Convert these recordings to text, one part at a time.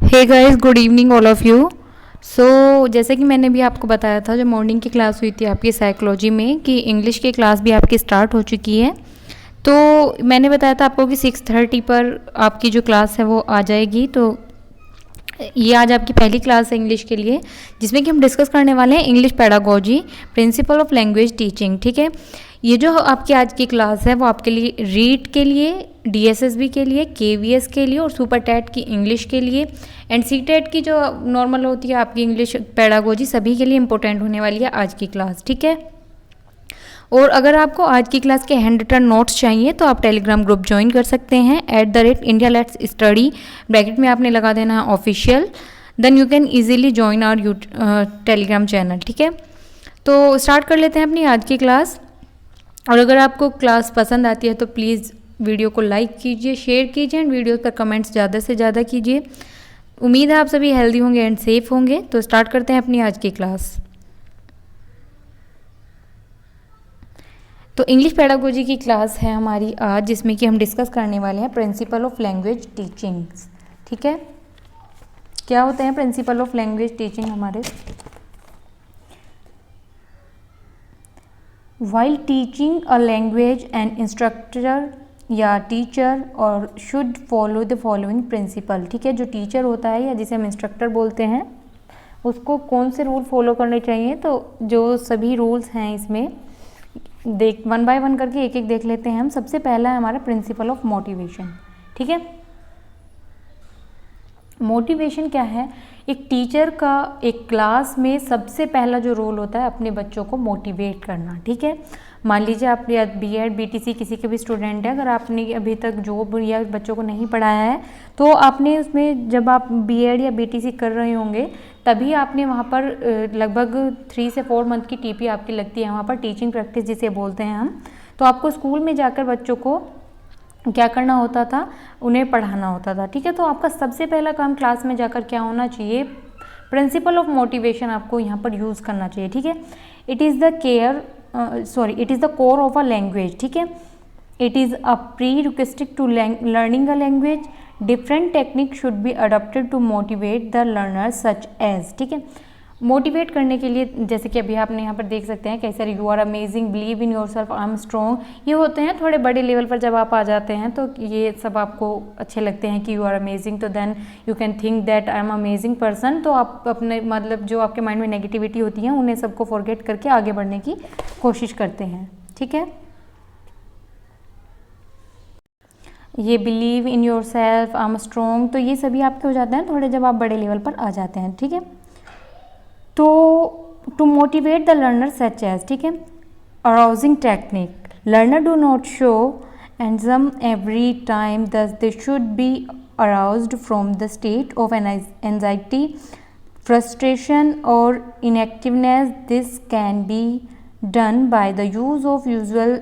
Hey guys, good evening all of you. जैसे कि मैंने भी आपको बताया था, जो मॉर्निंग की क्लास हुई थी आपकी साइकोलॉजी में, कि इंग्लिश की क्लास भी आपकी स्टार्ट हो चुकी है। तो मैंने बताया था आपको कि 6:30 पर आपकी जो क्लास है वो आ जाएगी। तो ये आज आपकी पहली क्लास है इंग्लिश के लिए, जिसमें कि हम डिस्कस करने वाले हैं English pedagogy, principal of language teaching. ठीक है, ये जो आपकी आज की क्लास है वो आपके लिए रीड के लिए, डीएसएसबी के लिए, केवीएस के लिए और सुपर टेट की इंग्लिश के लिए एंड सी टेट की जो नॉर्मल होती है आपकी इंग्लिश पेडागोजी, सभी के लिए इंपॉर्टेंट होने वाली है आज की क्लास। ठीक है, और अगर आपको आज की क्लास के हैंड रिटन नोट्स चाहिए तो आप टेलीग्राम ग्रुप ज्वाइन कर सकते हैं @India Let's Study, ब्रैकेट में आपने लगा देना है official, then you can easily join our Telegram channel. ठीक है, तो स्टार्ट कर लेते हैं अपनी आज की क्लास। और अगर आपको क्लास पसंद आती है तो प्लीज़ वीडियो को लाइक कीजिए, शेयर कीजिए एंड वीडियो पर कमेंट्स ज़्यादा से ज़्यादा कीजिए। उम्मीद है आप सभी हेल्दी होंगे एंड सेफ होंगे। तो स्टार्ट करते हैं अपनी आज की क्लास। तो इंग्लिश पेडागोजी की क्लास है हमारी आज, जिसमें कि हम डिस्कस करने वाले हैं प्रिंसिपल ऑफ लैंग्वेज टीचिंग्स। ठीक है, क्या होते हैं प्रिंसिपल ऑफ लैंग्वेज टीचिंग हमारे? While teaching a language an instructor या टीचर और should follow the following principle. ठीक है, जो टीचर होता है या जिसे हम इंस्ट्रक्टर बोलते हैं, उसको कौन से रूल फॉलो करने चाहिए? तो जो सभी रूल्स हैं इसमें देख वन बाय वन करके एक एक देख लेते हैं हम। सबसे पहला है हमारा प्रिंसिपल ऑफ मोटिवेशन। ठीक है, मोटिवेशन क्या है? एक टीचर का एक क्लास में सबसे पहला जो रोल होता है अपने बच्चों को मोटिवेट करना। ठीक है, मान लीजिए आप या बीएड बीटीसी किसी के भी स्टूडेंट है, अगर आपने अभी तक जॉब या बच्चों को नहीं पढ़ाया है तो आपने उसमें, जब आप बीएड या बीटीसी कर रहे होंगे तभी आपने वहाँ पर लगभग 3 से 4 मंथ की टीपी आपकी लगती है, वहाँ पर टीचिंग प्रैक्टिस जिसे बोलते हैं हम। तो आपको स्कूल में जाकर बच्चों को क्या करना होता था? उन्हें पढ़ाना होता था। ठीक है, तो आपका सबसे पहला काम क्लास में जाकर क्या होना चाहिए? प्रिंसिपल ऑफ मोटिवेशन आपको यहाँ पर यूज़ करना चाहिए। ठीक है, it is the core of a language. ठीक है, it is a prerequisite to learning a language, different technique should be adopted to motivate the learner such as. ठीक है, मोटिवेट करने के लिए, जैसे कि अभी आपने यहाँ पर देख सकते हैं कैसे you are amazing, believe in yourself, I am strong, ये होते हैं थोड़े बड़े लेवल पर जब आप आ जाते हैं तो ये सब आपको अच्छे लगते हैं कि यू आर अमेजिंग, तो then you can think that I am amazing person. तो आप अपने मतलब जो आपके माइंड में नेगेटिविटी होती है उन्हें सबको फॉरगेट करके आगे बढ़ने की कोशिश करते हैं। ठीक है, ये believe in yourself, I am strong, तो ये सभी आपके हो जाते हैं थोड़े जब आप बड़े लेवल पर आ जाते हैं। ठीक है, तो to motivate the learner such as, ठीक है, arousing technique, learner do not show enzyme every time, thus they should be aroused from the state of anxiety, frustration और inactiveness. This can be done by the use of usual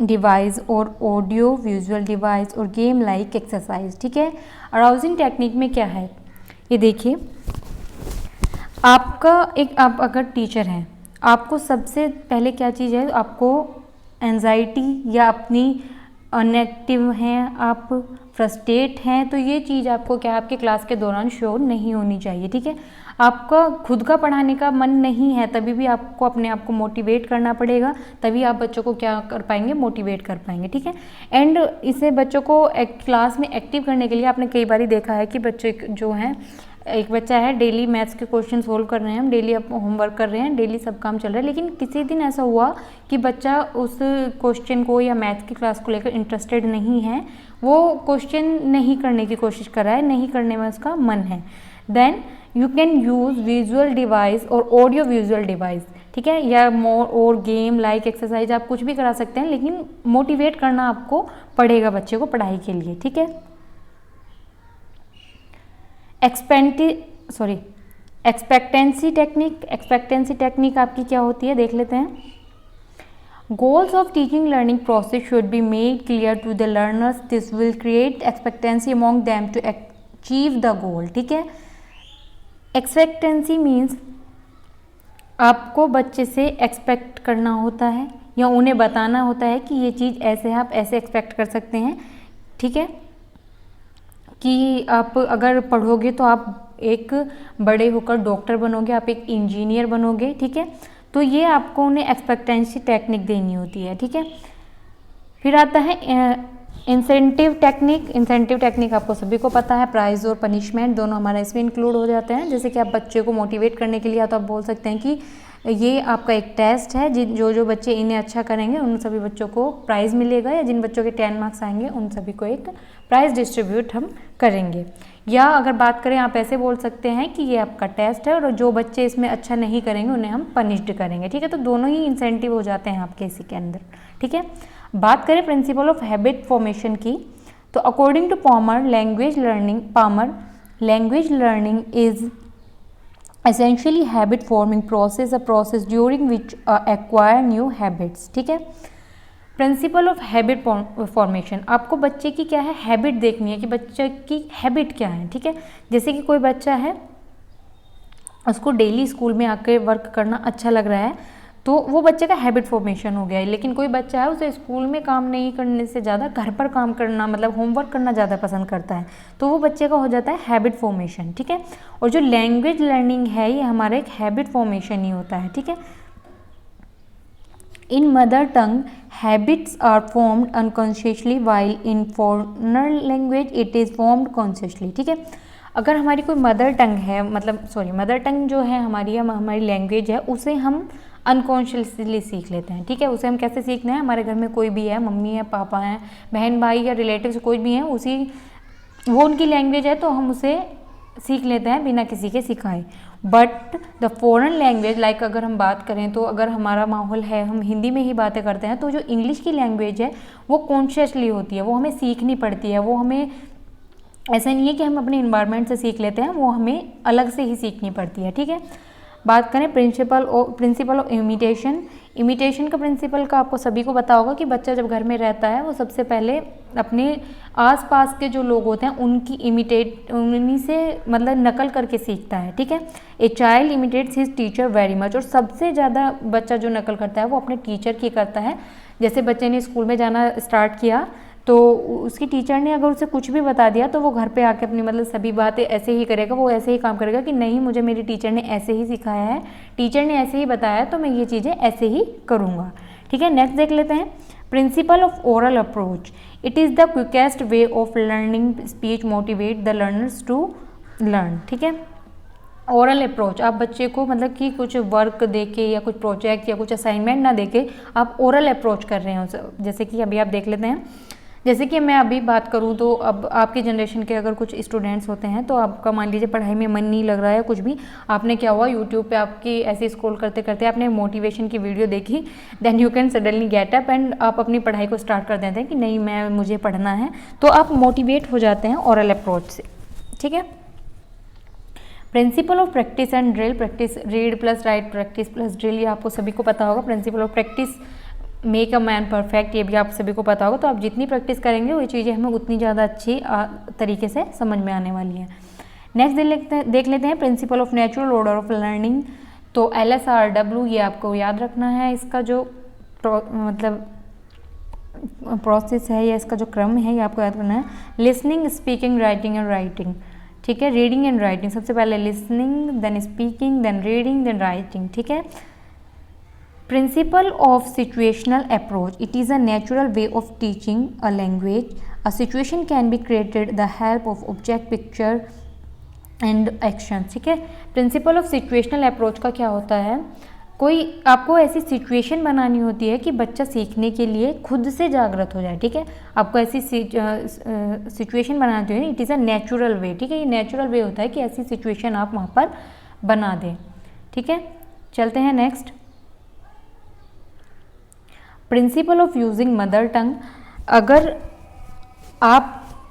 device और audio visual device और game like exercise. ठीक है, arousing technique में क्या है ये देखिए। आप अगर टीचर हैं, आपको सबसे पहले क्या चीज़ है, आपको एंजाइटी या अपनी अनएक्टिव हैं, आप फ्रस्ट्रेट हैं, तो ये चीज़ आपको क्या है आपके क्लास के दौरान शो नहीं होनी चाहिए। ठीक है, आपका खुद का पढ़ाने का मन नहीं है तभी भी आपको अपने आप को मोटिवेट करना पड़ेगा, तभी आप बच्चों को क्या कर पाएंगे? मोटिवेट कर पाएंगे। ठीक है, एंड इसे बच्चों को क्लास में एक्टिव करने के लिए आपने कई बार देखा है कि बच्चे जो हैं, एक बच्चा है डेली मैथ्स के क्वेश्चन सोल्व कर रहे हैं, हम डेली होमवर्क कर रहे हैं, डेली सब काम चल रहा है, लेकिन किसी दिन ऐसा हुआ कि बच्चा उस क्वेश्चन को या मैथ्स की क्लास को लेकर इंटरेस्टेड नहीं है, वो क्वेश्चन नहीं करने की कोशिश कर रहा है, नहीं करने में उसका मन है, then you can use visual device और ऑडियो विजुअल डिवाइस। ठीक है, या मोर और गेम लाइक एक्सरसाइज, आप कुछ भी करा सकते हैं, लेकिन मोटिवेट करना आपको पड़ेगा बच्चे को पढ़ाई के लिए। ठीक है, एक्सपेक्टेंसी टेक्निक आपकी क्या होती है देख लेते हैं। Goals of teaching learning process should be made clear to the learners, this will create expectancy among them to achieve the goal. ठीक है, एक्सपेक्टेंसी मीन्स आपको बच्चे से एक्सपेक्ट करना होता है या उन्हें बताना होता है कि ये चीज़ ऐसे है, आप ऐसे एक्सपेक्ट कर सकते हैं। ठीक है, कि आप अगर पढ़ोगे तो आप एक बड़े होकर डॉक्टर बनोगे, आप एक इंजीनियर बनोगे, ठीक है। तो ये आपको उन्हें एक्सपेक्टेंसी टेक्निक देनी होती है, ठीक है। फिर आता है इंसेंटिव टेक्निक। इंसेंटिव टेक्निक आपको सभी को पता है, प्राइज और पनिशमेंट दोनों हमारा इसमें इंक्लूड हो जाते हैं। जैसे कि आप बच्चे को मोटिवेट करने के लिए तो आप बोल सकते हैं कि ये आपका एक टेस्ट है, जो बच्चे इन्हें अच्छा करेंगे उन सभी बच्चों को प्राइज़ मिलेगा, या जिन बच्चों के 10 मार्क्स आएंगे उन सभी को एक प्राइज़ डिस्ट्रीब्यूट हम करेंगे। या अगर बात करें आप ऐसे बोल सकते हैं कि ये आपका टेस्ट है और जो बच्चे इसमें अच्छा नहीं करेंगे उन्हें हम पनिश्ड करेंगे, ठीक है। तो दोनों ही इंसेंटिव हो जाते हैं आपके इसी के अंदर, ठीक है। बात करें प्रिंसिपल ऑफ हैबिट फॉर्मेशन की, तो according to Palmer language learning is essentially habit forming process, a process during which acquire new habits, ठीक है। प्रिंसिपल ऑफ हैबिट फॉर्मेशन, आपको बच्चे की क्या है हैबिट देखनी है कि बच्चे की हैबिट क्या है, ठीक है। जैसे कि कोई बच्चा है उसको डेली स्कूल में आकर वर्क करना अच्छा लग रहा है, तो वो बच्चे का हैबिट फॉर्मेशन हो गया है। लेकिन कोई बच्चा है उसे स्कूल में काम नहीं करने से ज़्यादा घर पर काम करना, मतलब होमवर्क करना ज़्यादा पसंद करता है, तो वो बच्चे का हो जाता है हैबिट फॉर्मेशन, ठीक है। और जो लैंग्वेज लर्निंग है ये हमारा एक हैबिट फॉर्मेशन ही होता है, ठीक है। In mother tongue habits are formed unconsciously while in foreigner language it is formed consciously, ठीक है। अगर हमारी कोई मदर टंग है, मदर टंग जो है हमारी लैंग्वेज है, उसे हम अनकॉन्शियसली सीख लेते हैं, ठीक है। उसे हम कैसे सीखते हैं, हमारे घर में कोई भी है, मम्मी है, पापा हैं, बहन भाई या रिलेटिव्स कोई भी हैं, वो उनकी लैंग्वेज है तो हम उसे सीख लेते हैं बिना किसी के सिखाए। But the foreign language like अगर हम बात करें तो अगर हमारा माहौल है हम हिंदी में ही बातें करते हैं, तो जो इंग्लिश की लैंग्वेज है वो कॉन्शियसली होती है, वो हमें सीखनी पड़ती है। वो हमें ऐसा नहीं है कि हम अपने इन्वायरमेंट से सीख लेते हैं, वो हमें अलग से ही सीखनी पड़ती है, ठीक है। बात करें प्रिंसिपल ऑफ इमिटेशन का प्रिंसिपल का आपको सभी को पता होगा कि बच्चा जब घर में रहता है वो सबसे पहले अपने आसपास के जो लोग होते हैं उन्हीं से मतलब नकल करके सीखता है, ठीक है। A child imitates his teacher very much, और सबसे ज़्यादा बच्चा जो नकल करता है वो अपने टीचर की करता है। जैसे बच्चे ने स्कूल में जाना स्टार्ट किया तो उसकी टीचर ने अगर उसे कुछ भी बता दिया तो वो घर पे आके अपनी मतलब सभी बातें ऐसे ही करेगा, वो ऐसे ही काम करेगा कि नहीं मुझे मेरी टीचर ने ऐसे ही सिखाया है, टीचर ने ऐसे ही बताया तो मैं ये चीज़ें ऐसे ही करूँगा, ठीक है। नेक्स्ट देख लेते हैं principle of oral approach. It is the quickest way of learning speech motivate the learners to learn, ठीक है। ओरल अप्रोच, आप बच्चे को मतलब कि कुछ वर्क देके या कुछ प्रोजेक्ट या कुछ असाइनमेंट ना देके आप ओरल अप्रोच कर रहे हो। जैसे कि अभी आप देख लेते हैं, जैसे कि मैं अभी बात करूं तो अब आपकी जनरेशन के अगर कुछ स्टूडेंट्स होते हैं तो आपका मान लीजिए पढ़ाई में मन नहीं लग रहा है कुछ भी, आपने क्या हुआ यूट्यूब पे आपकी ऐसे स्क्रॉल करते करते आपने मोटिवेशन की वीडियो देखी, then you can suddenly get up and आप अपनी पढ़ाई को स्टार्ट कर देते हैं कि नहीं मुझे पढ़ना है, तो आप मोटिवेट हो जाते हैं ओरल अप्रोच से, ठीक है। Principle of practice and drill, practice read plus right practice plus drill, ये आपको सभी को पता होगा। Principle of practice make a man perfect, ये भी आप सभी को पता होगा। तो आप जितनी प्रैक्टिस करेंगे वो चीज़ें हमें उतनी ज़्यादा अच्छी तरीके से समझ में आने वाली हैं। नेक्स्ट देख लेते हैं principle of natural order of learning. तो LSRW ये आपको याद रखना है, इसका जो मतलब प्रोसेस है या इसका जो क्रम है ये आपको याद करना है। Listening, speaking, writing and writing, ठीक है। रीडिंग एंड राइटिंग, सबसे पहले listening, then speaking, then reading, then writing, ठीक है। Principle of situational approach. It is a natural way of teaching a language. A situation can be created the help of object, picture and action, ठीक है। Principle of situational approach का क्या होता है, कोई आपको ऐसी सिचुएशन बनानी होती है कि बच्चा सीखने के लिए खुद से जागृत हो जाए, ठीक है। आपको ऐसी सिचुएशन बनानी होती है, it is a natural way, ठीक है। ये नेचुरल वे होता है कि ऐसी सिचुएशन आप वहाँ पर बना दें, ठीक है। चलते हैं next, principle of using mother tongue. अगर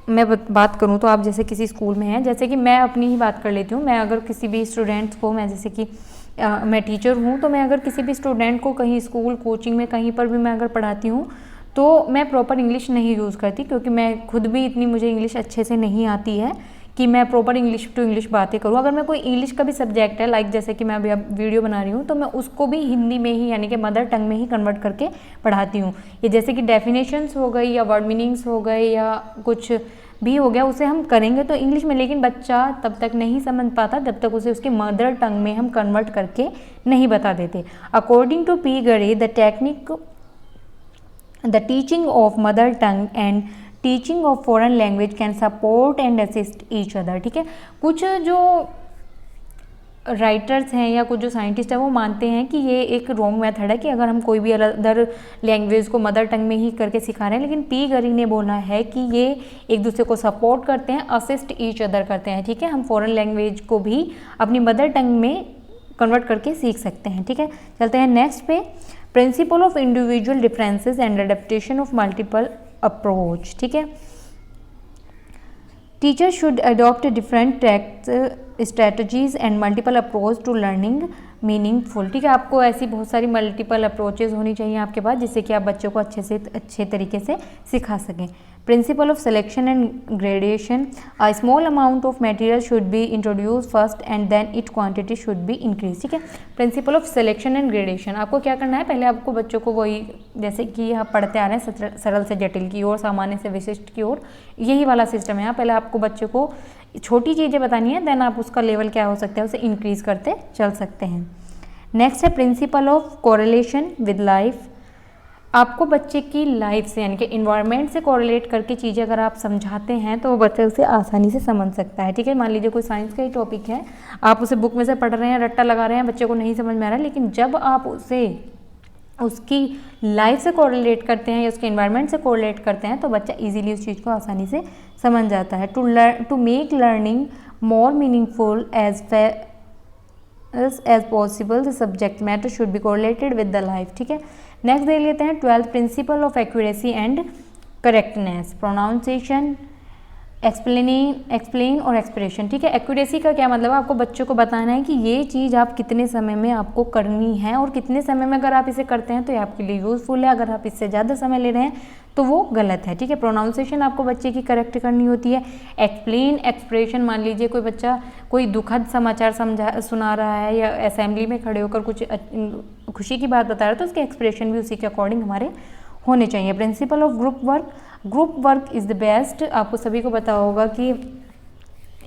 मैं बात करूं तो आप जैसे किसी स्कूल में हैं, जैसे कि मैं अपनी ही बात कर लेती हूं, मैं अगर किसी भी स्टूडेंट्स को, मैं जैसे कि मैं टीचर हूं, तो मैं अगर किसी भी स्टूडेंट को कहीं स्कूल कोचिंग में कहीं पर भी मैं अगर पढ़ाती हूं तो मैं प्रॉपर इंग्लिश नहीं यूज़ करती, क्योंकि मैं खुद भी इतनी मुझे इंग्लिश अच्छे से नहीं आती है कि मैं प्रॉपर इंग्लिश टू इंग्लिश बातें करूँ। अगर मैं कोई इंग्लिश का भी सब्जेक्ट है, लाइक जैसे कि मैं अभी अब वीडियो बना रही हूँ, तो मैं उसको भी हिंदी में ही यानी कि मदर टंग में ही कन्वर्ट करके पढ़ाती हूँ। ये जैसे कि डेफिनेशंस हो गई या वर्ड मीनिंग्स हो गए या कुछ भी हो गया, उसे हम करेंगे तो इंग्लिश में, लेकिन बच्चा तब तक नहीं समझ पाता जब तक उसे उसके मदर टंग में हम कन्वर्ट करके नहीं बता देते। अकॉर्डिंग टू पी गरे, the teaching of mother tongue and teaching of foreign language can support and assist each other. ठीक है, कुछ जो राइटर्स हैं या कुछ जो साइंटिस्ट हैं वो मानते हैं कि ये एक रॉन्ग मेथड है कि अगर हम कोई भी अदर लैंग्वेज को मदर टंग में ही करके सिखा रहे हैं, लेकिन पी गरी ने बोला है कि ये एक दूसरे को सपोर्ट करते हैं, असिस्ट ईच अदर करते हैं। ठीक है, हम फॉरेन लैंग्वेज को भी अपनी मदर टंग में कन्वर्ट करके सीख सकते हैं। ठीक है, चलते हैं नेक्स्ट पे, principle of individual differences and adaptation of multiple approach. ठीक है, teacher should adopt different strategies and multiple approach to learning meaningful. ठीक है, आपको ऐसी बहुत सारी मल्टीपल अप्रोचेज होनी चाहिए आपके पास जिससे कि आप बच्चों को अच्छे तरीके से सिखा सकें। Principle of selection and gradation, a small amount of material should be introduce first and then it quantity should be increase. ठीक है, principle of selection and gradation, आपको क्या करना है, पहले आपको बच्चों को वही जैसे कि आप पढ़ते आ रहे हैं सरल से जटिल की ओर, सामान्य से विशिष्ट की ओर, यही वाला सिस्टम है। पहले आपको बच्चों को छोटी चीज़ें बतानी है, देन आप उसका लेवल क्या हो सकता है उसे इंक्रीज करते चल सकते हैं। नेक्स्ट है principle of correlation with life, आपको बच्चे की लाइफ से यानी कि इन्वायरमेंट से कोरिलेट करके चीज़ें अगर आप समझाते हैं तो वो बच्चे उसे आसानी से समझ सकता है। ठीक है, मान लीजिए कोई साइंस का ही टॉपिक है, आप उसे बुक में से पढ़ रहे हैं, रट्टा लगा रहे हैं, बच्चे को नहीं समझ में आ रहा है, लेकिन जब आप उसे उसकी लाइफ से कोरिलेट करते हैं या उसके इन्वायरमेंट से कोरिलेट करते हैं तो बच्चा इजीली उस चीज़ को आसानी से समझ जाता है। To make learning more meaningful as possible the subject matter should be corelated with the life. ठीक है, नेक्स्ट देख लेते हैं 12th principle of accuracy and correctness, pronunciation, explain और एक्सप्रेशन। ठीक है, एक्यूरेसी का क्या मतलब है, आपको बच्चों को बताना है कि ये चीज़ आप कितने समय में आपको करनी है और कितने समय में अगर आप इसे करते हैं तो ये आपके लिए यूज़फुल है, अगर आप इससे ज़्यादा समय ले रहे हैं तो वो गलत है। ठीक है, प्रोनाउंसिएशन आपको बच्चे की करेक्ट करनी होती है। एक्सप्रेशन, मान लीजिए कोई बच्चा कोई दुखद समाचार सुना रहा है या असेंबली में खड़े होकर कुछ खुशी की बात बता रहा है तो उसके एक्सप्रेशन भी उसी के अकॉर्डिंग हमारे होने चाहिए। Principle of group work is the best, आपको सभी को पता होगा कि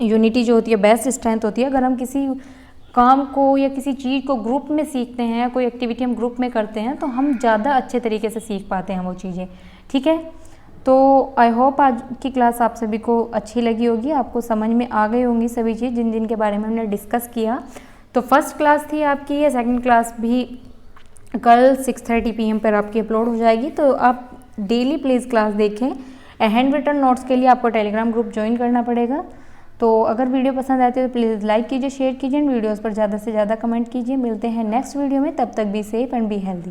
यूनिटी जो होती है बेस्ट स्ट्रेंथ होती है। अगर हम किसी काम को या किसी चीज़ को ग्रुप में सीखते हैं, कोई एक्टिविटी हम ग्रुप में करते हैं तो हम ज़्यादा अच्छे तरीके से सीख पाते हैं वो चीज़ें। ठीक है, तो आई होप आज की क्लास आप सभी को अच्छी लगी होगी, आपको समझ में आ गई होंगी सभी चीज़ जिन के बारे में हमने डिस्कस किया। तो फर्स्ट क्लास थी आपकी, ये सेकंड क्लास भी कल 6:30 PM पर आपकी अपलोड हो जाएगी, तो आप डेली प्लीज़ क्लास देखें। हैंड रिटन नोट्स के लिए आपको टेलीग्राम ग्रुप ज्वाइन करना पड़ेगा। तो अगर वीडियो पसंद आती है तो प्लीज़ लाइक कीजिए, शेयर कीजिए, वीडियोस पर ज़्यादा से ज़्यादा कमेंट कीजिए। मिलते हैं नेक्स्ट वीडियो में, तब तक be safe and be healthy.